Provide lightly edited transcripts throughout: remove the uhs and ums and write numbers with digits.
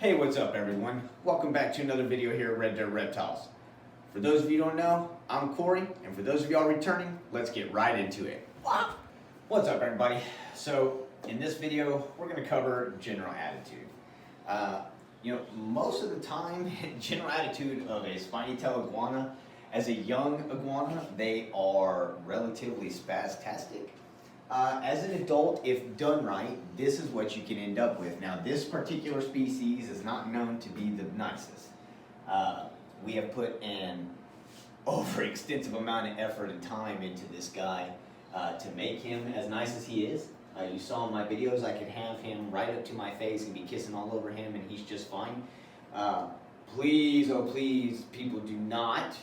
Hey, what's up everyone? Welcome back to another video here at Red Dirt Reptiles. For those of you who don't know, I'm Corey, and for those of y'all returning, let's get right into it. What's up everybody? So, in this video, we're going to cover general attitude. Most of the time, general attitude of a spiny-tailed iguana, as a young iguana, they are relatively spastastic. As an adult, if done right, this is what you can end up with. Now, this particular species is not known to be the nicest. We have put an overextensive amount of effort and time into this guy to make him as nice as he is. You saw in my videos, I could have him right up to my face and be kissing all over him, and he's just fine. Please, oh please, people, do not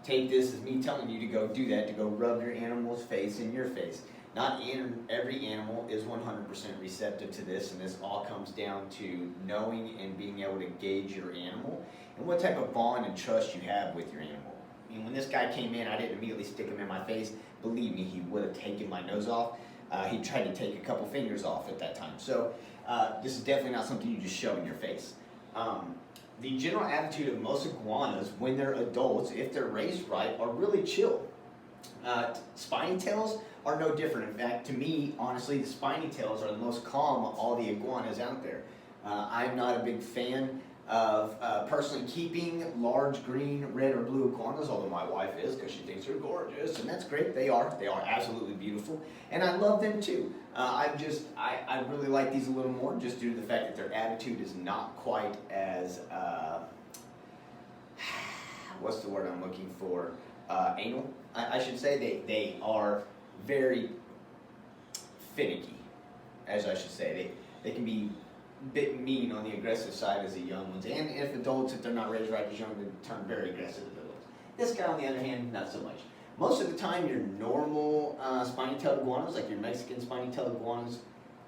take this as me telling you to go do that, to go rub your animal's face in your face. Not every animal is 100% receptive to this, and this all comes down to knowing and being able to gauge your animal and what type of bond and trust you have with your animal. I mean, when this guy came in, I didn't immediately stick him in my face. Believe me, he would have taken my nose off. He tried to take a couple fingers off at that time. So this is definitely not something you just shove in your face. The general attitude of most iguanas when they're adults, if they're raised right, are really chill. Spiny tails are no different. In fact, to me, honestly, the spiny tails are the most calm of all the iguanas out there. I'm not a big fan of personally keeping large green, red, or blue iguanas, although my wife is because she thinks they're gorgeous, and that's great. They are absolutely beautiful, and I love them too. I really like these a little more just due to the fact that their attitude is not quite as what's the word I'm looking for? Anal, I should say. They are very finicky, as I should say. They can be a bit mean on the aggressive side as the young ones, and if adults, if they're not raised right as young, they turn very aggressive as adults. This guy, on the other hand, not so much. Most of the time, your normal spiny-tailed iguanas, like your Mexican spiny-tailed iguanas,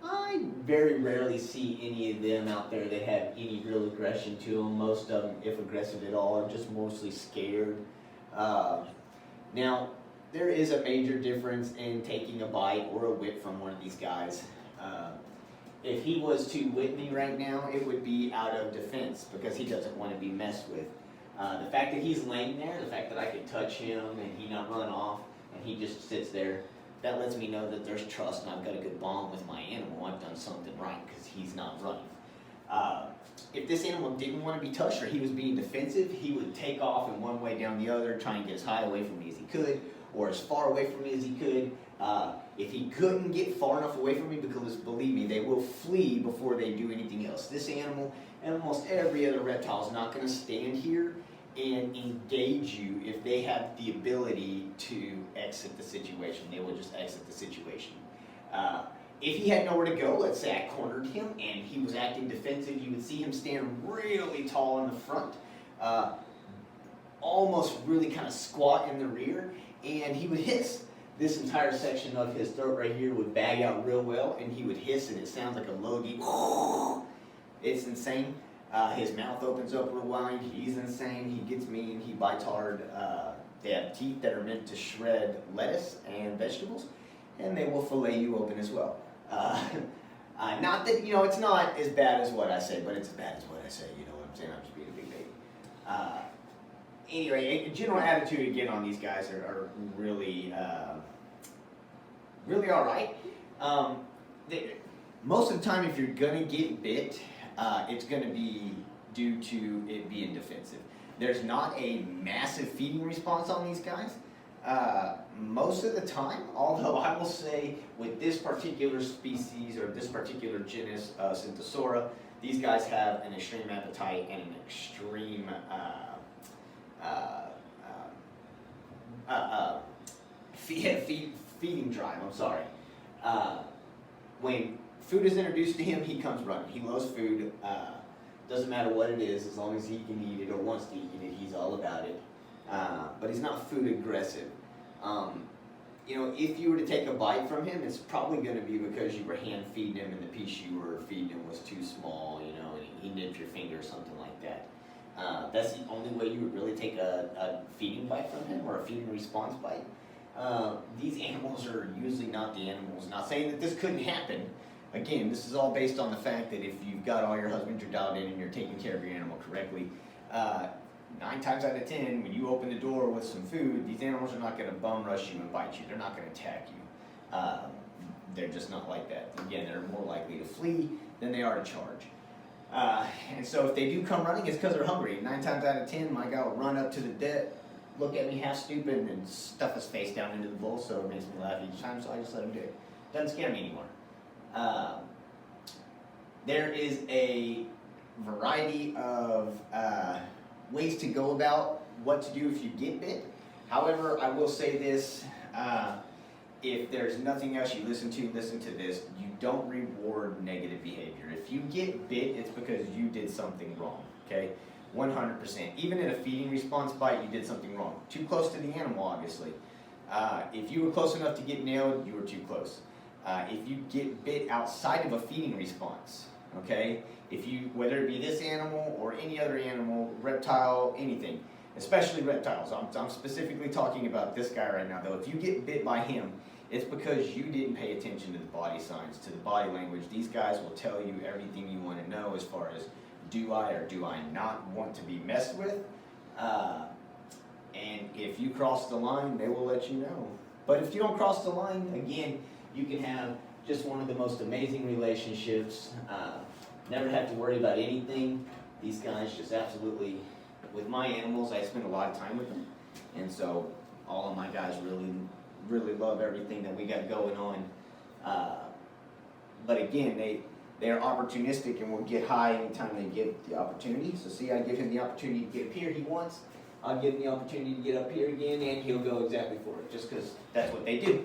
I very rarely see any of them out there that have any real aggression to them. Most of them, if aggressive at all, are just mostly scared. Now, there is a major difference in taking a bite or a whip from one of these guys. If he was to whip me right now, it would be out of defense because he doesn't want to be messed with. The fact that he's laying there, the fact that I can touch him and he not run off and he just sits there, that lets me know that there's trust and I've got a good bond with my animal. I've done something right because he's not running. If this animal didn't want to be touched or he was being defensive, he would take off in one way down the other, try and get as high away from me as he could, or as far away from me as he could. If he couldn't get far enough away from me, because believe me, they will flee before they do anything else. This animal and almost every other reptile is not going to stand here and engage you if they have the ability to exit the situation. They will just exit the situation. If he had nowhere to go, let's say I cornered him and he was acting defensive, you would see him stand really tall in the front, almost really kind of squat in the rear, and he would hiss. This entire section of his throat right here would bag out real well, and he would hiss, and it sounds like a low, deep, it's insane. His mouth opens up real wide. He's insane. He gets mean. He bites hard. They have teeth that are meant to shred lettuce and vegetables, and they will fillet you open as well. Not that, it's not as bad as what I say, but it's as bad as what I say. You know what I'm saying? I'm just being a big baby. Anyway, general attitude again on these guys are really, really all right. Most of the time, if you're gonna get bit, it's gonna be due to it being defensive. There's not a massive feeding response on these guys. Most of the time, although I will say with this particular species or this particular genus, Synthosora, these guys have an extreme appetite and an extreme feeding drive. I'm sorry. When food is introduced to him, he comes running. He loves food. Doesn't matter what it is, as long as he can eat it or wants to eat it, he's all about it. But he's not food aggressive. If you were to take a bite from him, it's probably going to be because you were hand feeding him and the piece you were feeding him was too small, and he nipped your finger or something like that. That's the only way you would really take a feeding bite from him or a feeding response bite. These animals are usually not the animals. Not saying that this couldn't happen, Again, this is all based on the fact that if you've got all your husbandry dialed in and you're taking care of your animal correctly, 9 times out of 10, when you open the door with some food, these animals are not going to bum rush you and bite you. They're not going to attack you. They're just not like that. Again, they're more likely to flee than they are to charge. And so if they do come running, it's because they're hungry. 9 times out of 10, my guy will run up to the deck, look at me half stupid, and stuff his face down into the bowl, so it makes me laugh each time, so I just let him do it. Doesn't scare me anymore. There is a variety of ways to go about what to do if you get bit. However, I will say this, if there's nothing else you listen to this. You don't reward negative behavior. If you get bit, it's because you did something wrong, okay? 100%. Even in a feeding response bite, you did something wrong. Too close to the animal, obviously. If you were close enough to get nailed, you were too close. If you get bit outside of a feeding response, okay? Whether it be this animal or any other animal, reptile, anything, especially reptiles. I'm specifically talking about this guy right now, though. If you get bit by him, it's because you didn't pay attention to the body signs, to the body language. These guys will tell you everything you want to know as far as do I or do I not want to be messed with. And if you cross the line, they will let you know. But if you don't cross the line, again, you can have just one of the most amazing relationships. Never have to worry about anything. These guys just absolutely, with my animals, I spend a lot of time with them. And so all of my guys really love everything that we got going on. But again, they are opportunistic and will get high anytime they get the opportunity. So see, I give him the opportunity to get up here he wants. I'll give him the opportunity to get up here again, and he'll go exactly for it, just because that's what they do.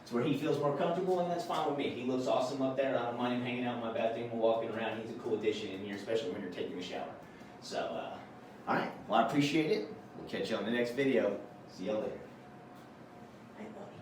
It's where he feels more comfortable, and that's fine with me. He looks awesome up there. I don't mind him hanging out in my bathroom and walking around. He's a cool addition in here, especially when you're taking a shower. So, all right. Well, I appreciate it. We'll catch you on the next video. See y'all later. Hey, buddy.